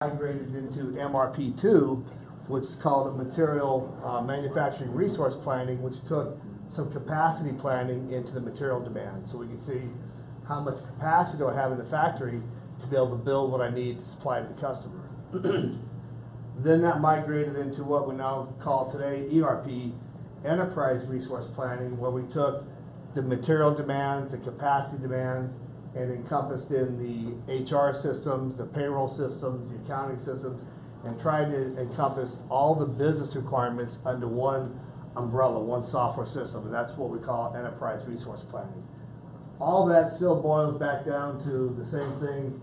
migrated into MRP2, which is called the Material Manufacturing Resource Planning, which took some capacity planning into the material demand. So we can see how much capacity do I have in the factory to be able to build what I need to supply to the customer. Then that migrated into what we now call today ERP, Enterprise Resource Planning, where we took the material demands, the capacity demands, and encompassed in the HR systems, the payroll systems, the accounting systems, and tried to encompass all the business requirements under one umbrella, one software system, and that's what we call Enterprise Resource Planning. All that still boils back down to the same thing: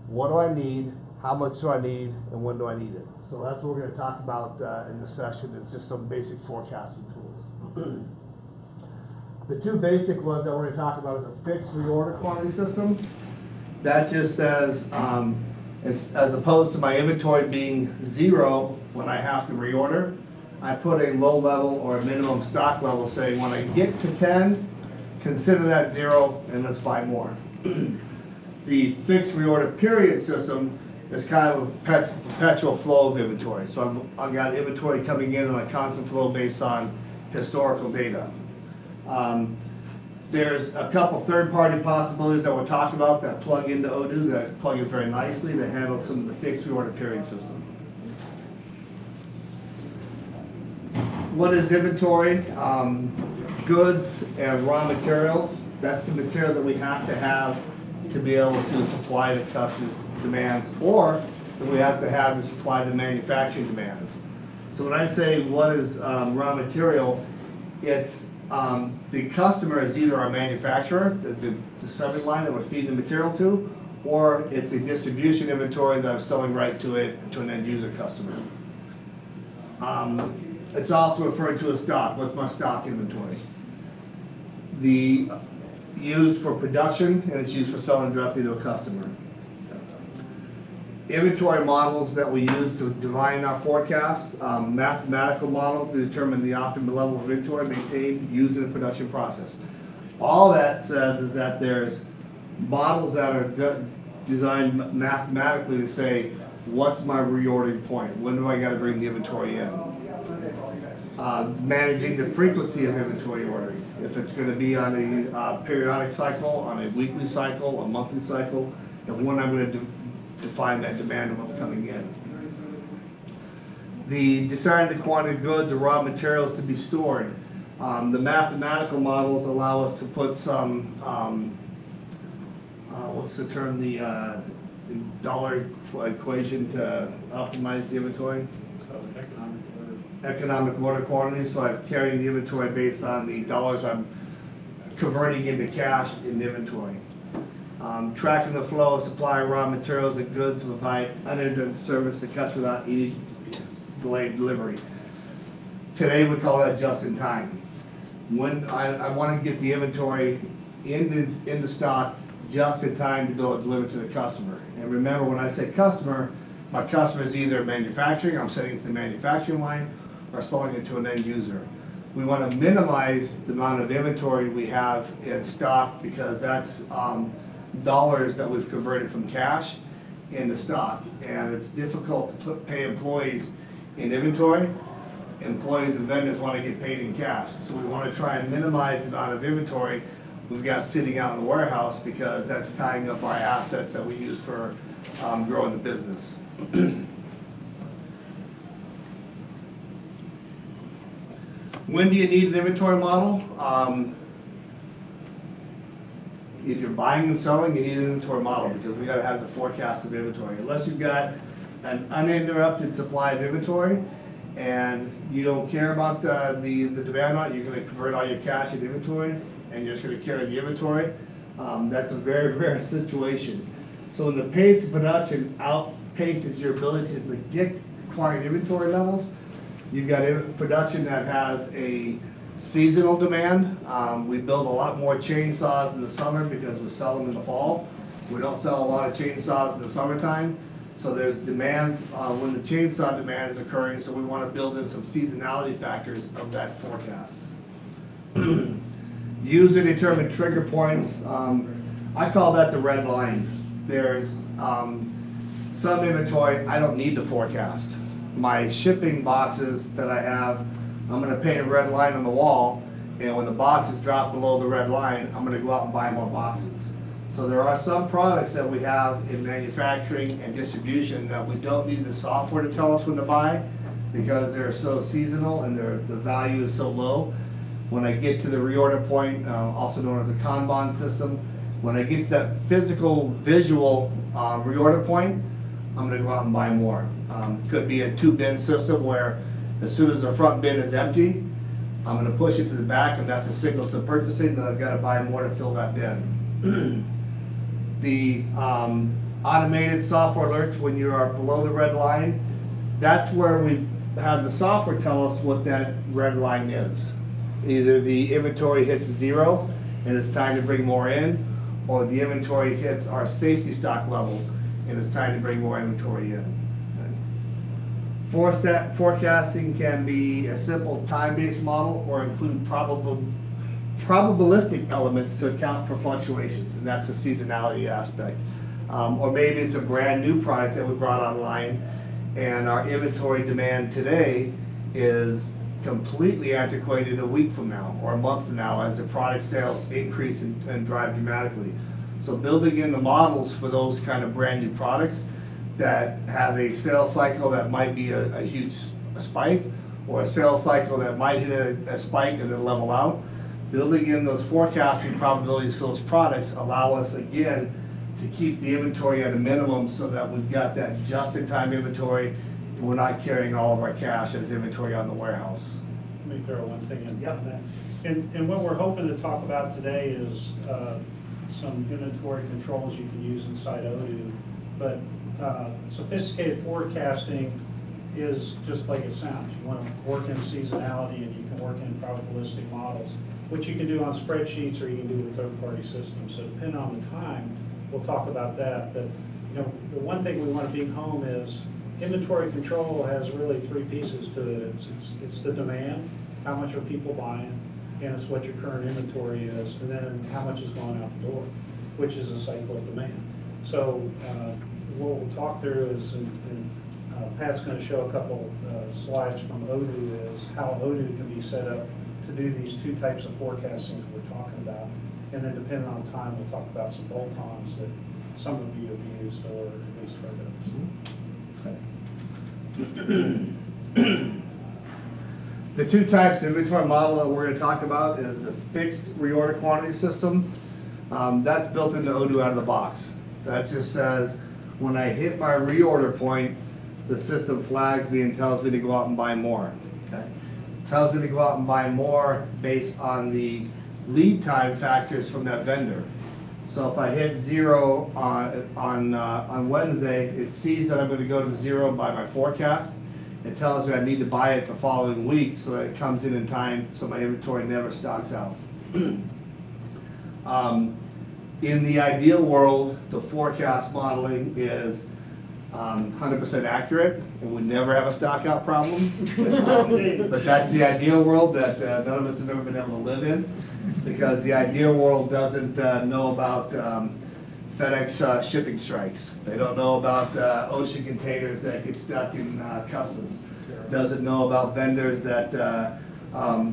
what do I need, how much do I need, and when do I need it? So that's what we're going to talk about in this session. It's just some basic forecasting tools. The two basic ones that we're going to talk about is a fixed reorder quantity system. That just says, as opposed to my inventory being 0 when I have to reorder, I put a low level or a minimum stock level saying when I get to 10, consider that 0 and let's buy more. The fixed reorder period system is kind of a perpetual flow of inventory. So I've got inventory coming in on a constant flow based on historical data. There's a couple third-party possibilities that we'll talk about that plug into Odoo, that plug in very nicely, that handle some of the fixed reorder period system. What is inventory? Goods and raw materials. That's the material that we have to be able to supply the customer's demands, or that we have to supply the manufacturing demands. So when I say what is raw material, it's the customer is either our manufacturer, the assembly line that we're feeding the material to, or it's a distribution inventory that I'm selling right to an end user customer. It's also referred to as stock. What's my stock inventory? Used for production, and it's used for selling directly to a customer. Inventory models that we use to define our forecast, mathematical models to determine the optimal level of inventory maintained, used in the production process. All that says is that there's models that are designed mathematically to say, what's my reordering point? When do I got to bring the inventory in? Managing the frequency of inventory ordering. If it's going to be on a periodic cycle, on a weekly cycle, a monthly cycle, and when I'm going to define that demand of what's coming in. Deciding the quantity of goods or raw materials to be stored. The mathematical models allow us to put some, what's the term, the dollar equation to optimize the inventory? Economic order quantity. So I'm carrying the inventory based on the dollars I'm converting into cash in inventory. Tracking the flow of supply of raw materials and goods to provide uninterrupted service to customers without any delayed delivery. Today we call that just in time. When I want to get the inventory in the stock just in time to go deliver to the customer. And remember, when I say customer, my customer is either manufacturing, I'm sending it to the manufacturing line, or selling it to an end user. We want to minimize the amount of inventory we have in stock because that's dollars that we've converted from cash into stock, and it's difficult to pay employees in inventory. Employees and vendors want to get paid in cash, so we want to try and minimize the amount of inventory we've got sitting out in the warehouse because that's tying up our assets that we use for growing the business. When do you need an inventory model? If you're buying and selling, you need an inventory model because we got to have the forecast of inventory. Unless you've got an uninterrupted supply of inventory and you don't care about the demand on it, you're going to convert all your cash into inventory and you're just going to carry the inventory. That's a very rare situation. So when the pace of production outpaces your ability to predict required inventory levels, you've got production that has a seasonal demand. We build a lot more chainsaws in the summer because we sell them in the fall. We don't sell a lot of chainsaws in the summertime. So there's demands when the chainsaw demand is occurring, so we want to build in some seasonality factors of that forecast. Use to determine trigger points. I call that the red line. There's some inventory I don't need to forecast. My shipping boxes that I have, I'm gonna paint a red line on the wall, and when the boxes drop below the red line, I'm gonna go out and buy more boxes. So there are some products that we have in manufacturing and distribution that we don't need the software to tell us when to buy, because they're so seasonal and the value is so low. When I get to the reorder point, also known as a Kanban system, when I get to that physical, visual reorder point, I'm gonna go out and buy more. Could be a 2-bin system where as soon as the front bin is empty, I'm gonna push it to the back, and that's a signal to purchasing that I've gotta buy more to fill that bin. The automated software alerts when you are below the red line, that's where we have the software tell us what that red line is. Either the inventory hits 0 and it's time to bring more in, or the inventory hits our safety stock level and it's time to bring more inventory in. Forecasting can be a simple time-based model or include probabilistic elements to account for fluctuations, and that's the seasonality aspect. Or maybe it's a brand new product that we brought online and our inventory demand today is completely antiquated a week from now or a month from now as the product sales increase and drive dramatically. So building in the models for those kind of brand new products that have a sales cycle that might be a huge spike, or a sales cycle that might hit a spike and then level out, building in those forecasting probabilities for those products allow us again to keep the inventory at a minimum so that we've got that just-in-time inventory and we're not carrying all of our cash as inventory on the warehouse. Let me throw one thing in. Yep. On that. And what we're hoping to talk about today is some inventory controls you can use inside Odoo. But sophisticated forecasting is just like it sounds. You want to work in seasonality and you can work in probabilistic models, which you can do on spreadsheets or you can do with third-party systems. So depending on the time, we'll talk about that. But the one thing we want to beat home is inventory control has really 3 pieces to it. It's the demand, how much are people buying, and it's what your current inventory is, and then how much is going out the door, which is a cycle of demand. So what we'll talk through is, and Pat's going to show a couple slides from Odoo, is how Odoo can be set up to do these 2 types of forecasting that we're talking about. And then depending on time, we'll talk about some bolt-ons that some of you have used or at least heard of. The 2 types of inventory model that we're going to talk about is the fixed reorder quantity system. That's built into Odoo out of the box. That just says when I hit my reorder point, the system flags me and tells me to go out and buy more. Okay? Tells me to go out and buy more based on the lead time factors from that vendor. So if I hit 0 on Wednesday, it sees that I'm going to go to 0 by my forecast. It tells me I need to buy it the following week so that it comes in time so my inventory never stocks out. In the ideal world, the forecast modeling is 100% accurate and would never have a stock out problem. But that's the ideal world that none of us have ever been able to live in, because the ideal world doesn't know about FedEx shipping strikes. They don't know about ocean containers that get stuck in customs. Doesn't know about vendors that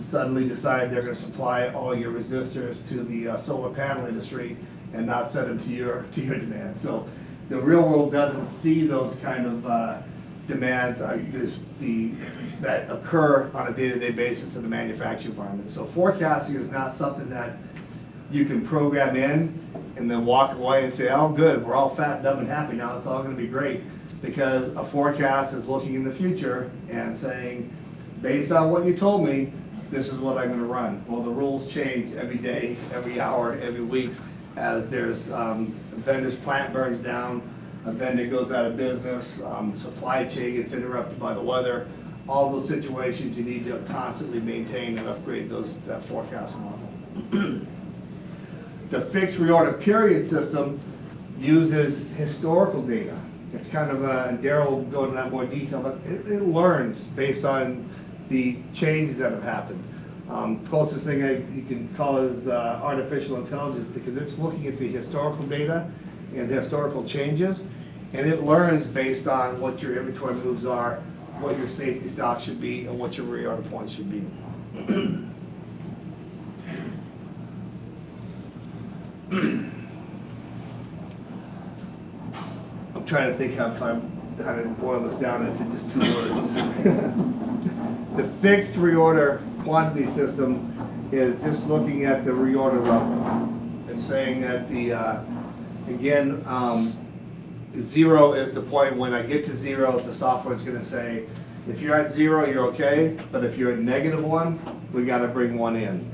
suddenly decide they're going to supply all your resistors to the solar panel industry and not send them to your demand. So the real world doesn't see those kind of demands that occur on a day-to-day basis in the manufacturing environment. So forecasting is not something that you can program in and then walk away and say, oh good, we're all fat, dumb, and happy now, it's all going to be great. Because a forecast is looking in the future and saying, based on what you told me, this is what I'm going to run. Well, the rules change every day, every hour, every week, as there's a vendor's plant burns down, a vendor goes out of business, the supply chain gets interrupted by the weather. All those situations you need to constantly maintain and upgrade that forecast model. The fixed reorder period system uses historical data. It's kind of Darrall will go into that more detail, but it learns based on the changes that have happened. Closest thing you can call is artificial intelligence, because it's looking at the historical data and the historical changes, And it learns based on what your inventory moves are, what your safety stock should be, and what your reorder points should be. I'm trying to think how to boil this down into just 2 words. The fixed reorder quantity system is just looking at the reorder level. It's saying that again, 0 is the point when I get to 0, the software is going to say, if you're at 0, you're okay, but if you're at -1, we got to bring 1 in.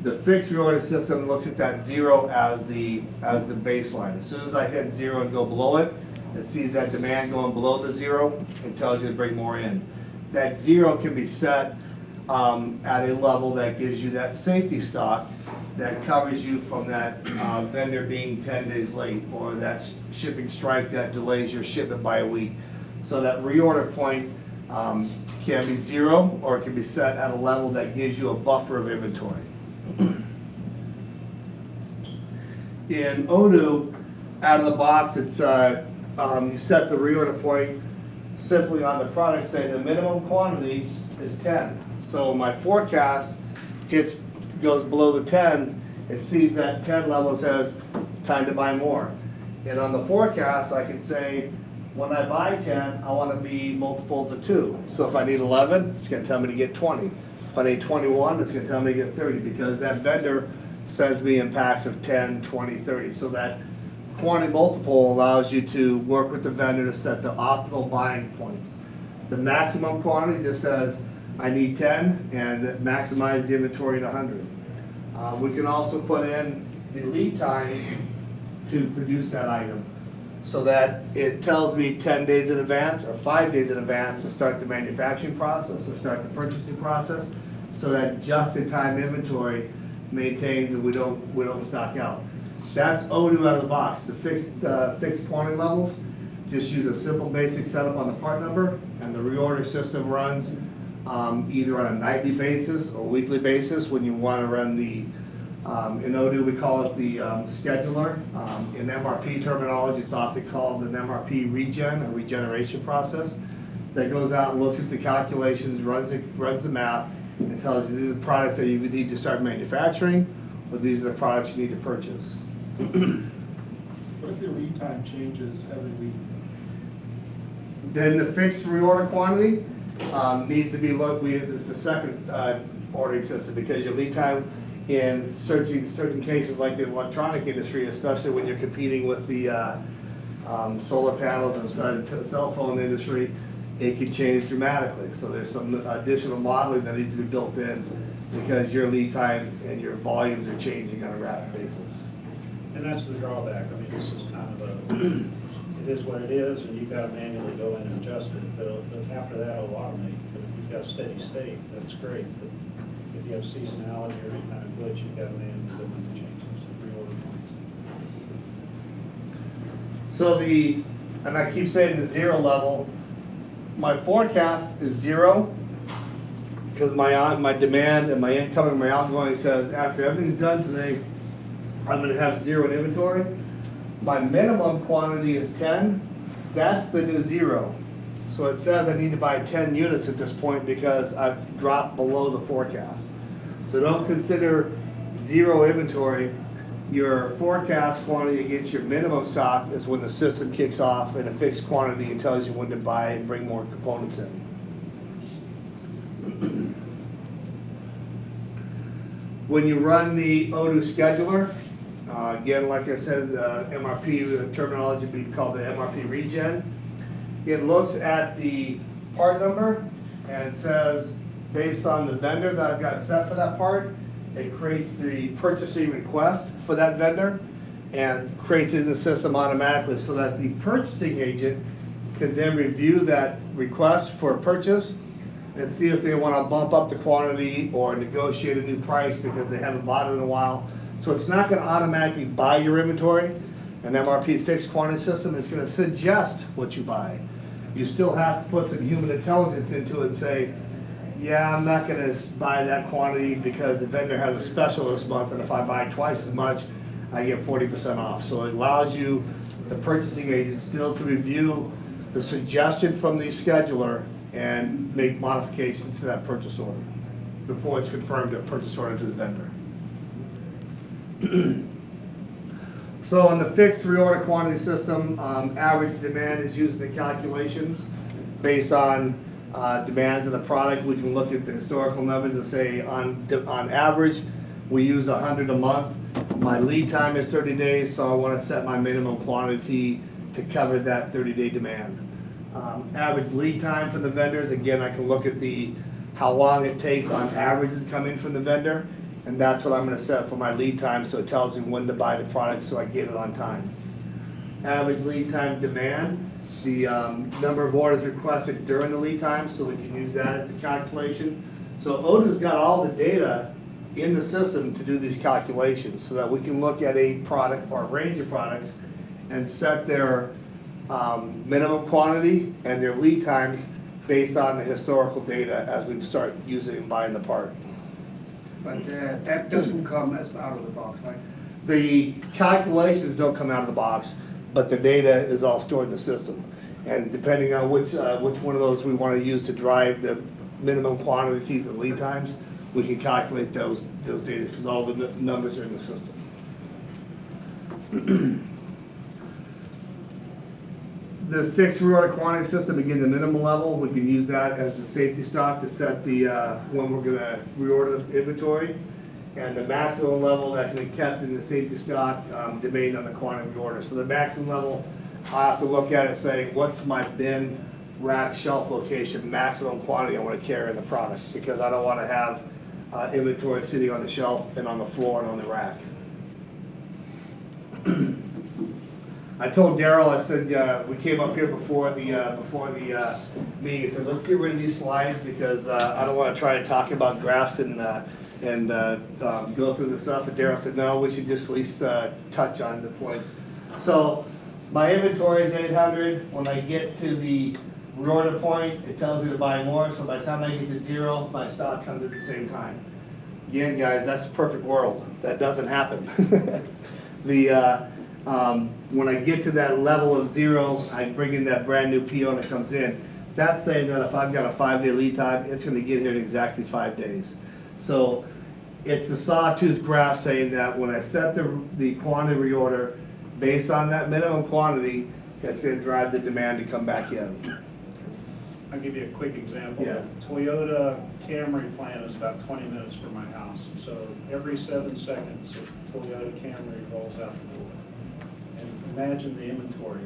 The fixed reorder system looks at that 0 as the baseline. As soon as I hit 0 and go below it, it sees that demand going below the 0 and tells you to bring more in. That 0 can be set at a level that gives you that safety stock that covers you from that vendor being 10 days late, or that shipping strike that delays your shipment by a week. So that reorder point can be 0, or it can be set at a level that gives you a buffer of inventory. In Odoo, out of the box, it's you set the reorder point simply on the product, saying the minimum quantity is 10. So my forecast goes below the 10, it sees that 10 level, says time to buy more. And on the forecast, I can say, when I buy 10, I want to be multiples of 2. So if I need 11, it's going to tell me to get 20. If I need 21, it's going to tell me to get 30, because that vendor sends me in packs of 10, 20, 30. So that quantity multiple allows you to work with the vendor to set the optimal buying points. The maximum quantity just says, I need 10, and maximize the inventory to 100. We can also put in the lead times to produce that item, so that it tells me 10 days in advance or 5 days in advance to start the manufacturing process or start the purchasing process, so that just-in-time inventory maintains and we don't stock out. That's Odoo out of the box. The fixed quantity levels, just use a simple basic setup on the part number, and the reorder system runs either on a nightly basis or weekly basis when you want to run the, in Odoo we call it the scheduler. In MRP terminology, it's often called an MRP regen, a regeneration process, that goes out and looks at the calculations, runs the math, and tells you these are the products that you need to start manufacturing, or these are the products you need to purchase. What if your lead time changes every week? Then the fixed reorder quantity needs to be looked. It's the second ordering system, because your lead time in certain cases, like the electronic industry, especially when you're competing with the solar panels and cell phone industry, it can change dramatically. So there's some additional modeling that needs to be built in, because your lead times and your volumes are changing on a rapid basis. And that's the drawback. I mean, this is kind of it is what it is, and you've got to manually go in and adjust it. But after that, it'll automate. But if you've got steady state, that's great. But if you have seasonality or any kind of glitch, you've got to manually go in and change those reorder points. So and I keep saying the 0 level, my forecast is 0, because my demand and my incoming and my outgoing says after everything's done today, I'm going to have 0 in inventory. My minimum quantity is 10. That's the new 0. So it says I need to buy 10 units at this point because I've dropped below the forecast. So don't consider 0 inventory. Your forecast quantity against your minimum stock is when the system kicks off, and a fixed quantity and tells you when to buy and bring more components in. When you run the Odoo scheduler, again, like I said, the MRP terminology would be called the MRP regen. It looks at the part number and says, based on the vendor that I've got set for that part, it creates the purchasing request for that vendor and creates it in the system automatically, so that the purchasing agent can then review that request for purchase and see if they want to bump up the quantity or negotiate a new price because they haven't bought it in a while. So it's not going to automatically buy your inventory. An MRP fixed quantity system is going to suggest what you buy. You still have to put some human intelligence into it and say, yeah, I'm not going to buy that quantity because the vendor has a special this month, and if I buy twice as much, I get 40% off. So it allows you, the purchasing agent, still to review the suggestion from the scheduler and make modifications to that purchase order before it's confirmed a purchase order to the vendor. So on the fixed reorder quantity system, average demand is used in the calculations based on demands of the product. We can look at the historical numbers and say on average, we use 100 a month. My lead time is 30 days, so I want to set my minimum quantity to cover that 30-day demand. Average lead time for the vendors, again, I can look at how long it takes on average to come in from the vendor, and that's what I'm going to set for my lead time, so it tells me when to buy the product so I get it on time. Average lead time demand, the number of orders requested during the lead time, so we can use that as a calculation. So Odoo's got all the data in the system to do these calculations so that we can look at a product or a range of products and set their minimum quantity and their lead times based on the historical data as we start using and buying the part. But that doesn't come as out of the box, right? The calculations don't come out of the box, but the data is all stored in the system. And depending on which one of those we want to use to drive the minimum quantities and lead times, we can calculate those data because all the numbers are in the system. The fixed reorder quantity system, again, the minimum level, we can use that as the safety stock to set the when we're going to reorder the inventory. And the maximum level that can be kept in the safety stock depending on the quantity we order. So the maximum level, I have to look at it saying, what's my bin, rack, shelf location, maximum quantity I want to carry in the product, because I don't want to have inventory sitting on the shelf and on the floor and on the rack. I told Darrell, I said, we came up here before the meeting, I said, let's get rid of these slides because I don't want to try to talk about graphs and go through the stuff. And Darrell said, no, we should just at least touch on the points. So my inventory is 800. When I get to the reorder point, it tells me to buy more. So by the time I get to 0, my stock comes at the same time. Again, guys, that's a perfect world. That doesn't happen. When I get to that level of 0, I bring in that brand new PO and it comes in. That's saying that if I've got a 5-day lead time, it's going to get here in exactly 5 days. So it's the sawtooth graph saying that when I set the quantity reorder based on that minimum quantity, that's going to drive the demand to come back in. I'll give you a quick example. Yeah. Toyota Camry plant is about 20 minutes from my house. So every 7 seconds, a Toyota Camry rolls out the door. And imagine the inventory.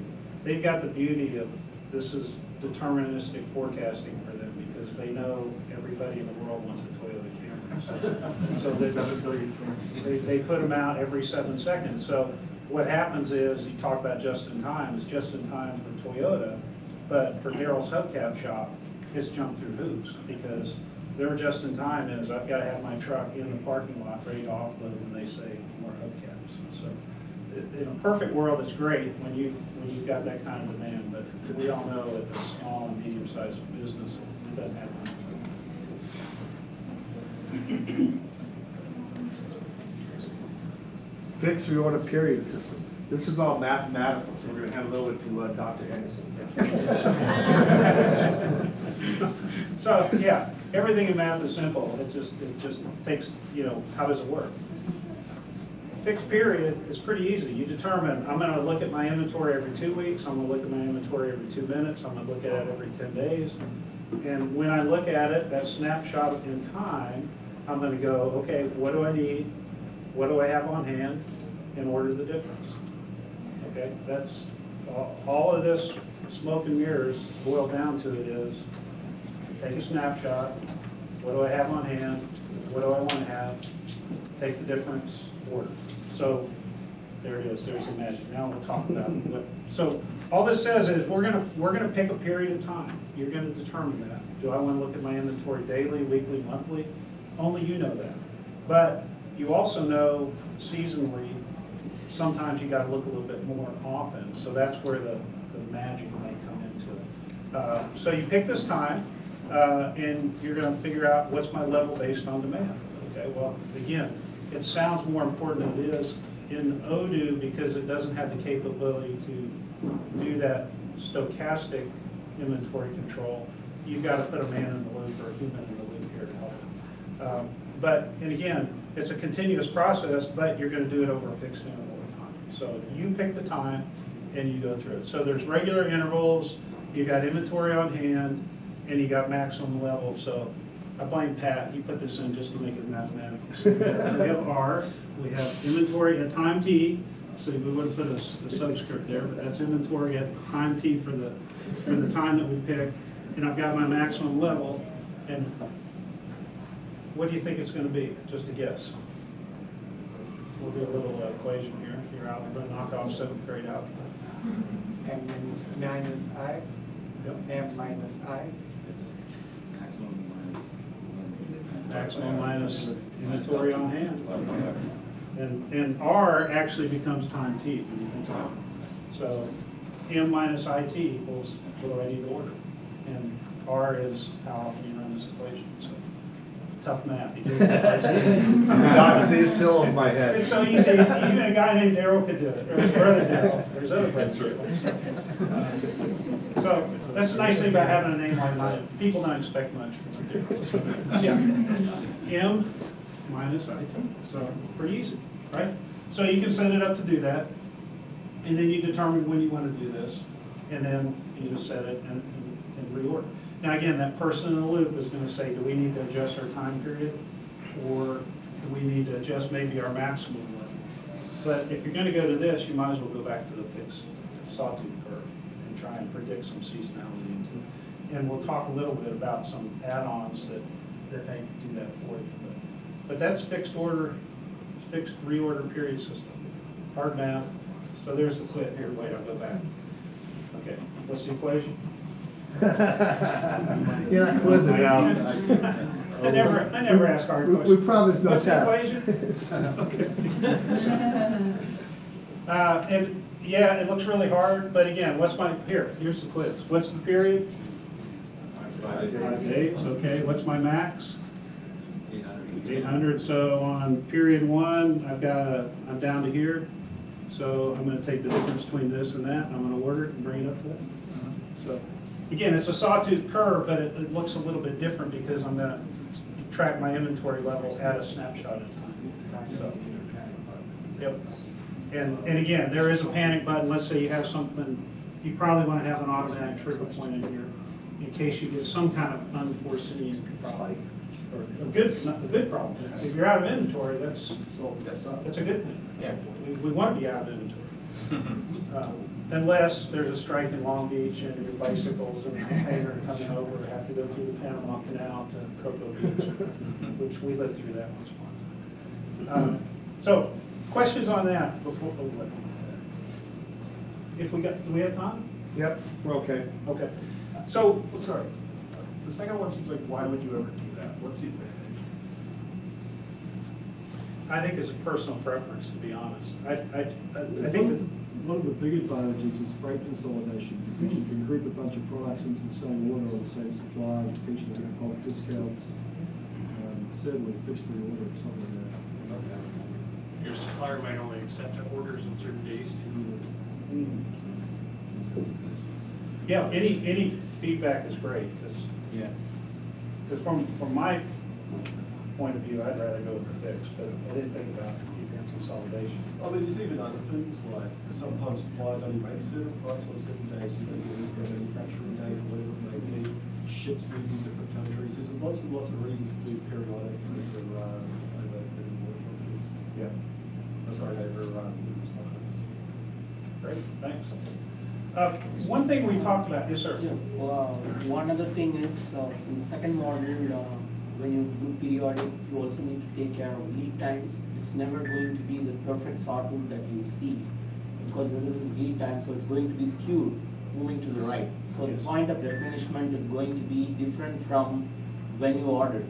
They've got the beauty of this is deterministic forecasting for them because they know everybody in the world wants a Toyota Camry. So they put them out every 7 seconds. So what happens is, you talk about just in time, it's just in time for Toyota, but for Darrall's hubcap shop, it's jumped through hoops because their just in time is I've got to have my truck in the parking lot ready to offload when they say more hubcaps. So in a perfect world, it's great when you've got that kind of demand, but we all know that the small and medium-sized business, it doesn't happen. Fixed reorder period system. This is all mathematical, so we're going to hand it over to Dr. Henderson. So yeah, everything in math is simple. It just takes, how does it work? Fixed period is pretty easy. You determine, I'm going to look at my inventory every 2 weeks, I'm going to look at my inventory every 2 minutes, I'm going to look at it every 10 days. And when I look at it, that snapshot in time, I'm going to go, okay, what do I need? What do I have on hand? And order the difference. Okay, that's all of this smoke and mirrors boil down to it is take a snapshot. What do I have on hand? What do I want to have? Take the difference, order. So there it is. There's the magic. Now we'll talk about what. So all this says is we're gonna pick a period of time. You're going to determine that. Do I want to look at my inventory daily, weekly, monthly? Only you know that. But you also know seasonally. Sometimes you got to look a little bit more often. So that's where the magic may come into it. So you pick this time, and you're going to figure out what's my level based on demand. Okay. Well, again, it sounds more important than it is. in Odoo, because it doesn't have the capability to do that stochastic inventory control, you've got to put a man in the loop or a human in the loop here to help. And again, it's a continuous process, but you're going to do it over a fixed interval of time. So you pick the time and you go through it. So there's regular intervals, you got inventory on hand, and you got maximum level. So I blame Pat, he put this in just to make it mathematical. So we have R, we have inventory at time T, so we would have put a subscript there, but that's inventory at time T for the time that we pick, and I've got my maximum level, and what do you think it's going to be? Just a guess. We'll do a little equation here. You're out, we're going to knock off 7th grade out. M minus I, Yep. M minus I. It's Maximum minus inventory on hand. And R actually becomes time T. So M minus IT equals what do I need to order? And R is how often you run this equation. So tough math. You did it. See, it's still in my head. It's so easy. Even a guy named Darrall could do it. Or his brother Darrall. There's other friends. So that's the nice thing about having a name like mine. People don't expect much from you. Yeah. M minus IT. So pretty easy, right? So you can set it up to do that. And then you determine when you want to do this. And then you just set it and reorder. Now again, that person in the loop is going to say, do we need to adjust our time period? Or do we need to adjust maybe our maximum level? But if you're going to go to this, you might as well go back to the fixed sawtooth curve and try and predict some seasonality into it. And we'll talk a little bit about some add-ons that may do that for you. But that's fixed order, fixed reorder period system. Hard math. So there's the quit here. Wait, I'll go back. Okay, what's the equation? You're not quizzing now. I never ask hard We questions. promised no What's the test. equation? And yeah, it looks really hard, but again, here's the quiz. What's the period? 5 days, okay. What's my max? 800. So on period 1, I'm down to here. So I'm going to take the difference between this and that, and I'm going to order it and bring it up to that. So again, it's a sawtooth curve, but it looks a little bit different because I'm going to track my inventory level at a snapshot at a time. So, yep. And again, there is a panic button. Let's say you have something, you probably want to have an automatic trigger point in here in case you get some kind of unforeseen problem. Or a good problem. If you're out of inventory, that's a good thing. Yeah. We want to be out of inventory. Unless there's a strike in Long Beach and your bicycles and a container coming over have to go through the Panama Canal to Cocoa Beach, which we lived through that once upon a time. So, questions on that before? Do we have time? Yep, we're okay. Okay. So, Sorry, the second one seems like, why would you ever do that? What's the advantage? I think it's a personal preference, to be honest. I think that One of the big advantages is freight consolidation, because you can group a bunch of products into the same order or the same supply, potentially get bulk discounts, certainly fixed reorder or something like that. Your supplier might only accept orders on certain days too. yeah, any feedback is great because from my point of view, I'd rather go with the fix, but I didn't think about consolidation. I mean, there's even other things like sometimes suppliers only make certain products on certain days, so they get it for a manufacturing day or whatever it may be. Ships leaving different countries. There's lots and lots of reasons to do periodic over Yeah. Great, thanks. One thing we talked about, yes, sir. Yes, one other thing is, in the second model, when you do periodic, you also need to take care of lead times. It's never going to be the perfect sawtooth that you see, because there is this lead time, so it's going to be skewed, moving to the right. So the point of replenishment is going to be different from when you ordered.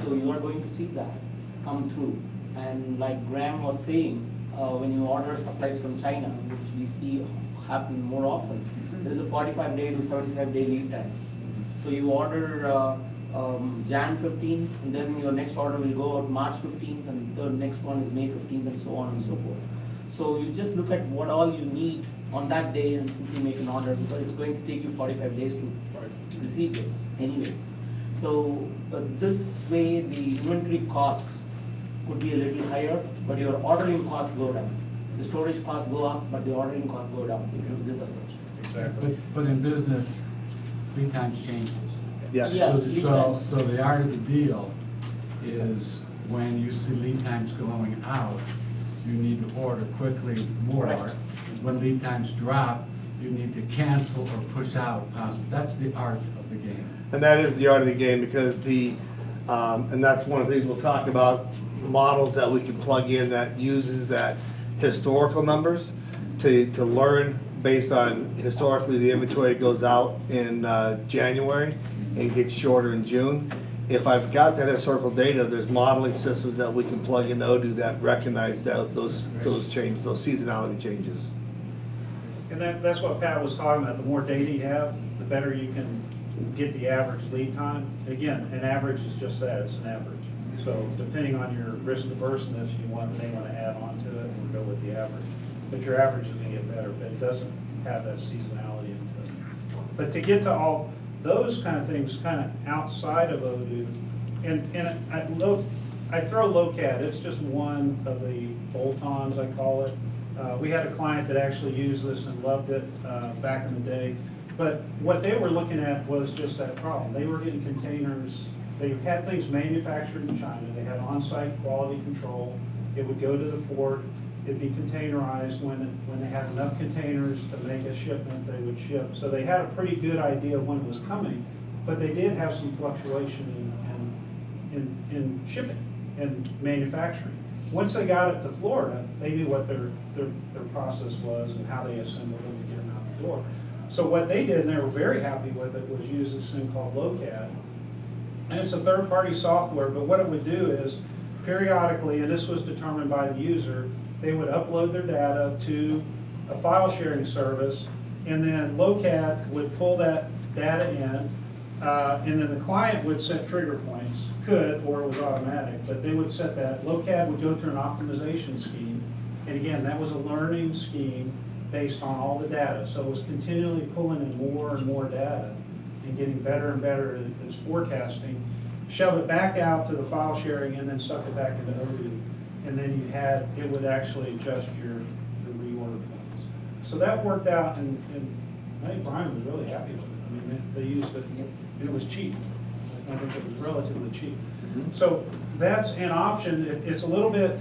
So you are going to see that come through. And like Graham was saying, when you order supplies from China, which we see happen more often, there's a 45-day to 75-day lead time. So you order Jan 15th, and then your next order will go out March 15th, and the next one is May 15th, and so on and so forth. So you just look at what all you need on that day and simply make an order, because it's going to take you 45 days to receive this anyway. So this way the inventory costs could be a little higher, but your ordering costs go down. The storage costs go up, but the ordering costs go down due to this approach. Exactly. But in business, lead times change. Yes. Yeah, lead times. So the art of the deal is when you see lead times going out, you need to order quickly more. Correct. When lead times drop, you need to cancel or push out possibly. That's the art of the game. And that is the art of the game, because and that's one of the things we'll talk about, models that we can plug in that uses that historical numbers to learn based on historically the inventory goes out in January and gets shorter in June. If I've got that historical data, there's modeling systems that we can plug in Odoo that recognize that those changes, those seasonality changes. And that's what Pat was talking about. The more data you have, the better you can get the average lead time. Again, an average is just that, it's an average. So depending on your risk averseness, you may want to add on to it and go with the average. But your average is going to get better, but it doesn't have that seasonality into it. But to get to all those kind of things kind of outside of Odoo, and I throw LOCAD, it's just one of the bolt-ons, I call it. We had a client that actually used this and loved it back in the day. But what they were looking at was just that problem. They were getting containers, they had things manufactured in China, they had on-site quality control, it would go to the port, it'd be containerized. When they had enough containers to make a shipment, they would ship. So they had a pretty good idea of when it was coming, but they did have some fluctuation in shipping and manufacturing. Once they got it to Florida, they knew what their process was and how they assembled them to get them out the door. So what they did, and they were very happy with it, was use this thing called LOCAD. And it's a third-party software, but what it would do is periodically, and this was determined by the user, they would upload their data to a file sharing service, and then LOCAD would pull that data in, and then the client would set trigger points, could, or it was automatic, but they would set that. LOCAD would go through an optimization scheme, and again, that was a learning scheme based on all the data. So it was continually pulling in more and more data and getting better and better at its forecasting, shove it back out to the file sharing, and then suck it back into Odoo. And then it would actually adjust your reorder points. So that worked out, and I think Brian was really happy with it. I mean, they used it, and it was cheap. I think it was relatively cheap. So that's an option. It's a little bit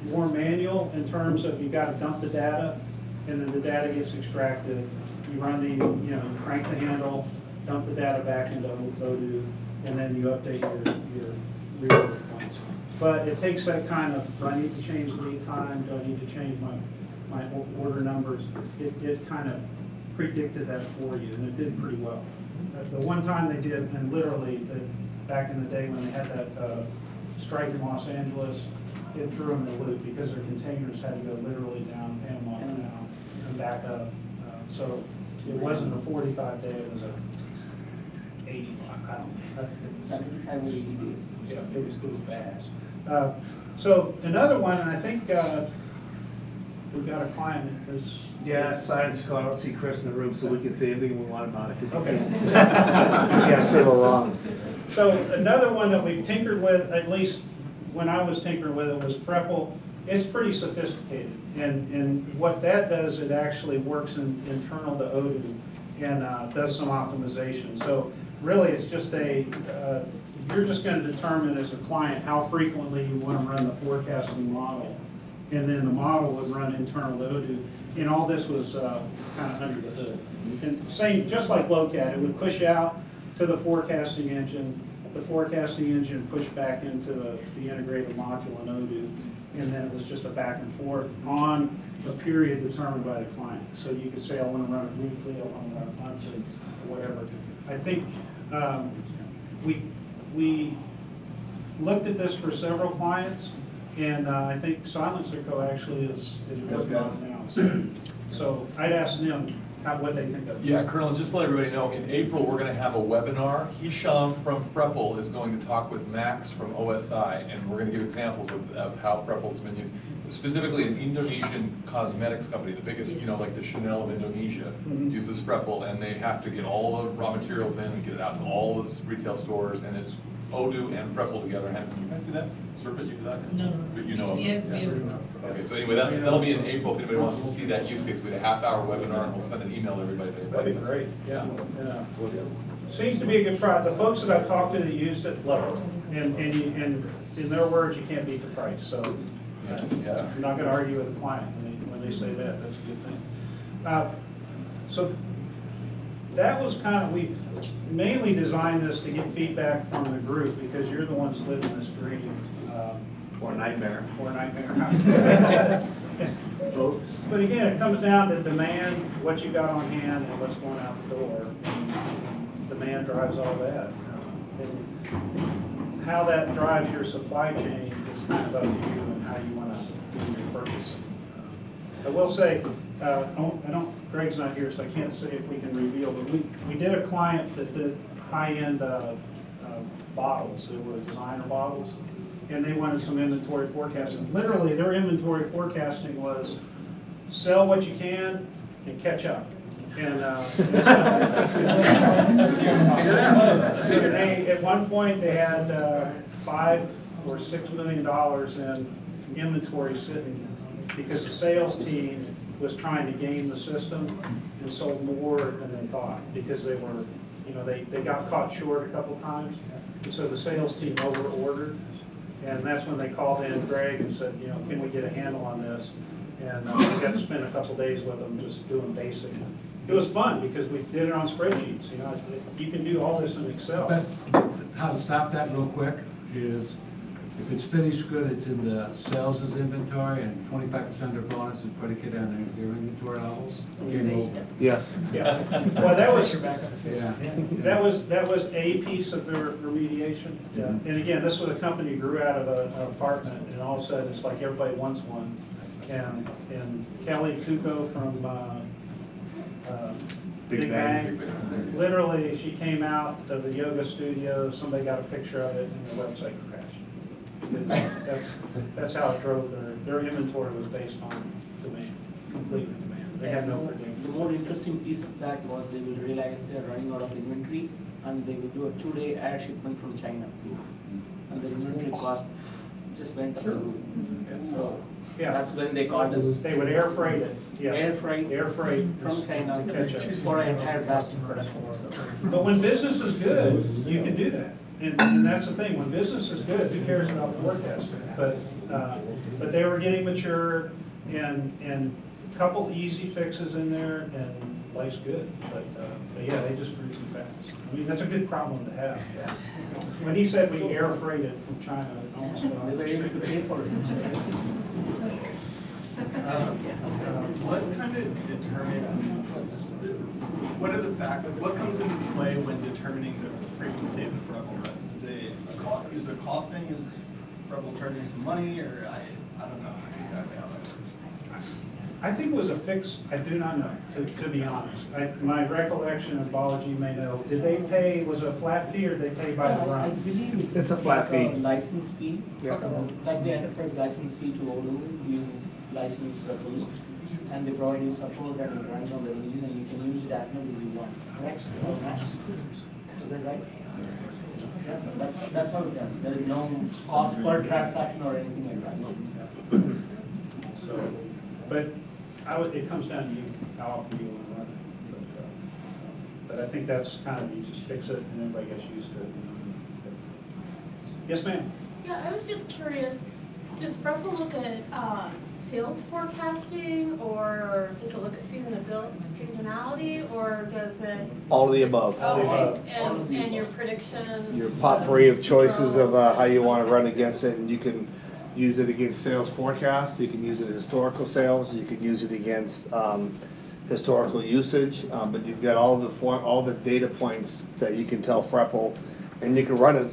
more manual in terms of you've got to dump the data, and then the data gets extracted. You run you crank the handle, dump the data back into Odoo, and then you update your reorder points. But it takes that kind of, do I need to change lead time? Do I need to change my order numbers? It kind of predicted that for you, and it did pretty well. The one time they did, and literally, back in the day when they had that strike in Los Angeles, it threw them in the loop because their containers had to go literally down Panama Canal and back up. So it wasn't a 45 day, it was a 85, I don't know. 75 or 80 days. Yeah, it was bad. So another one, and I think we've got a client that's. Yeah, science call. I don't see Chris in the room, so we can say anything we want about it. Okay. Yeah, say no wrong. So another one that we've tinkered with, at least when I was tinkering with it, was Frepple. It's pretty sophisticated, and what that does, it actually works internal to Odoo and does some optimization. So really, it's just you're just going to determine as a client how frequently you want to run the forecasting model, and then the model would run internal to Odoo. And all this was kind of under the hood. And same, just like LOCAD, it would push out to the forecasting engine. The forecasting engine pushed back into the integrated module in Odoo, and then it was just a back and forth on a period determined by the client. So you could say, I want to run it weekly, I want to run it monthly, or whatever. I think we looked at this for several clients, and I think Silencer Co. actually is working on it now. So I'd ask them, what they think of it. Yeah, Colonel, just to let everybody know, in April, we're gonna have a webinar. Hisham from Freppel is going to talk with Max from OSI, and we're gonna give examples of how Freppel's been used. Specifically, an Indonesian cosmetics company, the biggest, like the Chanel of Indonesia, uses Freppel, and they have to get all the raw materials in and get it out to all the retail stores, and it's Odoo and Freppel together. Can you guys do that? Serpent, you do that? No. But you know. Yeah. Okay, so anyway, that'll be in April. If anybody wants to see that use case, we'll be a half-hour webinar, and we'll send an email to everybody. That'd be great. Yeah. Yeah. Seems to be a good product. The folks that I've talked to that used it love it. And in their words, you can't beat the price. So Yeah. you're not going to argue with the client when they say that. That's a good thing. So that was kind of, we mainly designed this to get feedback from the group because you're the ones living this dream. Or nightmare. Or nightmare. Both. But again, it comes down to demand, what you got on hand, and what's going out the door. And demand drives all that. And how that drives your supply chain is kind of up to you and how you want to do your purchasing. I will say, Greg's not here, so I can't say if we can reveal, but we did a client that did high-end bottles. They were designer bottles. And they wanted some inventory forecasting. Literally, their inventory forecasting was sell what you can and catch up. And at one point, they had $5 or $6 million in inventory sitting because the sales team was trying to game the system and sold more than they thought because they were, they got caught short a couple times. And so the sales team over-ordered. And that's when they called in Greg and said, can we get a handle on this? And we got to spend a couple days with them just doing basic. It was fun because we did it on spreadsheets. You can do all this in Excel. Best, how to stop that real quick is, if it's finished good, it's in the sales as inventory, and 25% of their bonus is predicated on their inventory levels. Game over. Yes. Yeah. Well, that was Yeah. that was a piece of their remediation. Yeah. And again, this was a company who grew out of an apartment, and all of a sudden it's like everybody wants one. And Kelly Tuco from Big Bang, literally, she came out of the yoga studio. Somebody got a picture of it, and the website crashed. Because that's how it drove their inventory was based on demand, complete demand. They had no predictor. The more interesting piece of that was they will realize they're running out of inventory and they will do a 2-day air shipment from China. And the inventory cost just went up the roof. So Yeah. that's when they called us. They would air freight it. Yeah. Air freight from China to catch up. for an entire batch of production. So But when business is good, you can do that. And that's the thing, when business is good, who cares about forecasting? But they were getting mature and a couple easy fixes in there and life's good. But yeah, they just grew too fast. I mean, that's a good problem to have. When he said we air freighted from China, it almost felt they were able to pay for it. What kind of determines, what are the factors, what comes into play when determining the frequency of the Freppel runs? Is it a cost thing? Is Freppel charging some money, or I don't know exactly how that works. I think it was a fix, I do not know, to be honest. My recollection, and Balaji may know, did they pay, was it a flat fee or did they pay by the I run? believe It's a flat like fee. License fee, Yeah. like the enterprise license fee to Odoo, you license Freppel, and they provide you support and it runs on the engine and you can use it as much as you want. Correct? Is that right? Yeah, that's how it's done. There is no cost per transaction or anything like that. So, but it comes down to you, how often you want to run it. But I think that's kind of, you just fix it and everybody gets used to it. Yes, ma'am? Yeah, I was just curious, does Freppel look at sales forecasting, or does it look at seasonality, or does it? All of the above. Okay, and your prediction? Your potpourri of choices of how you want to run against it, and you can use it against sales forecasts, you can use it historical sales, you can use it against historical usage, but you've got all the data points that you can tell Freppel, and you can run it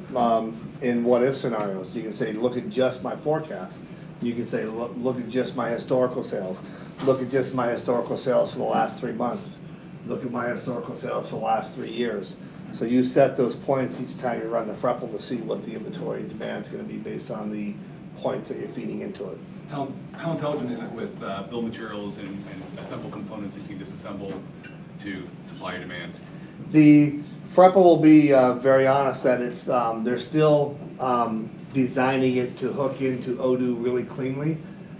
in what-if scenarios. You can say, look at just my forecast. You can say, look at just my historical sales. Look at just my historical sales for the last 3 months. look at my historical sales for the last 3 years. So you set those points each time you run the FREPL to see what the inventory demand's gonna be based on the points that you're feeding into it. How intelligent is it with bill materials and assemble components that you can disassemble to supply your demand? The FREPL will be very honest that it's, they're still designing it to hook into Odoo really cleanly.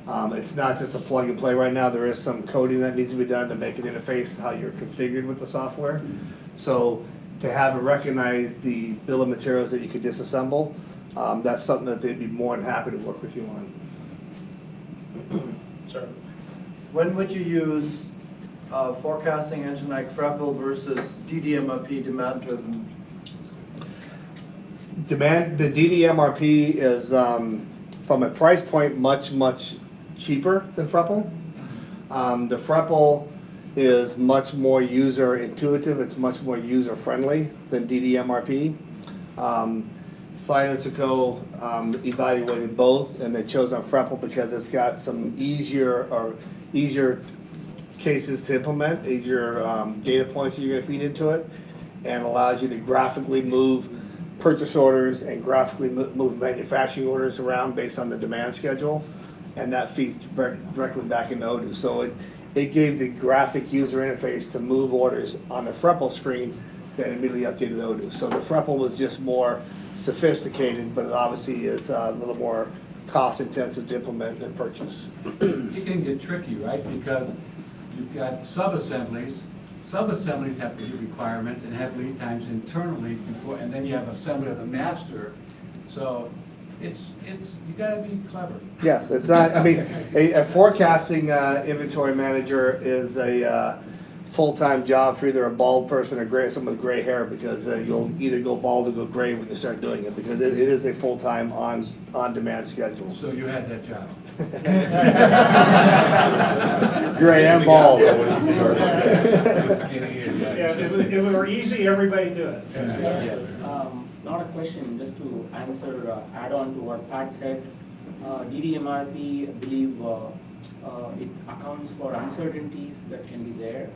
It's not just a plug and play right now. There is some coding that needs to be done to make it interface how you're configured with the software. So to have it recognize the bill of materials that you could disassemble, that's something that they'd be more than happy to work with you on. Sir? When would you use a forecasting engine like FREPL versus DDMRP, demand-driven? The DDMRP is, from a price point, much cheaper than FREPL. The FREPL is much more user intuitive, it's much more user friendly than DDMRP. Science & Co. Evaluated both, and they chose on FREPL because it's got some easier cases to implement, easier data points that you're gonna feed into it, and allows you to graphically move purchase orders and graphically move manufacturing orders around based on the demand schedule, and that feeds directly back into Odoo. So it gave the graphic user interface to move orders on the FREPL screen that immediately updated Odoo. So the FREPL was just more sophisticated, but it obviously is a little more cost intensive to implement than purchase. It can get tricky, right? Because you've got sub-assemblies. Sub-assemblies have the requirements and have lead times internally before, and then you have assembly of the master. So it's you gotta be clever. Yes, it's not, I mean, a forecasting inventory manager is a full-time job for either a bald person or someone with gray hair, because you'll either go bald or go gray when you start doing it, because it is a full-time on-demand schedule. So you had that job. Gray and bald. Yeah, skinny and Yeah, if it were easy, everybody'd do it. Not a question, just to answer, add on to what Pat said. DDMRP, I believe, it accounts for uncertainties that can be there,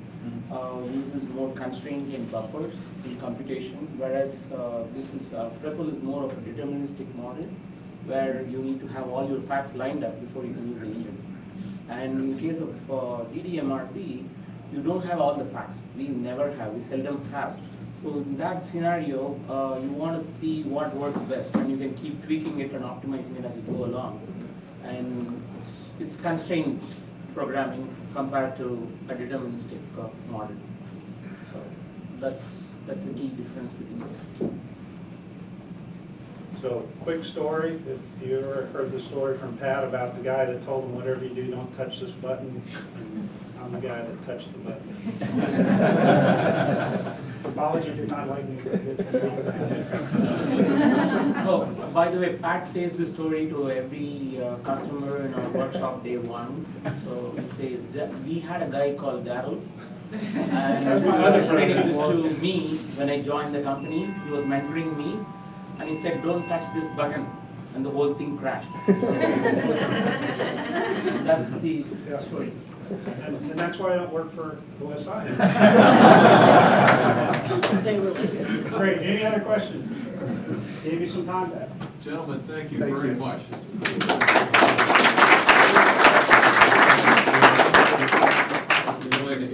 uses more constraints and buffers in computation, whereas FREPL is more of a deterministic model, where you need to have all your facts lined up before you can use the engine. And in case of DDMRP, you don't have all the facts. We seldom have. So in that scenario, you want to see what works best, and you can keep tweaking it and optimizing it as you go along. And it's constrained programming compared to a deterministic model. So that's the key difference between this. So, quick story, if you ever heard the story from Pat about the guy that told him, whatever you do, don't touch this button. I'm the guy that touched the button. Apology did not like me. Oh, by the way, Pat says the story to every customer in our workshop day one. So we say that we had a guy called Darrall, and he was explaining this to me when I joined the company. He was mentoring me, and he said, "Don't touch this button," and the whole thing crashed. That's the story. And that's why I don't work for OSI. Great, any other questions? Gave you some time back. Gentlemen, thank you very much.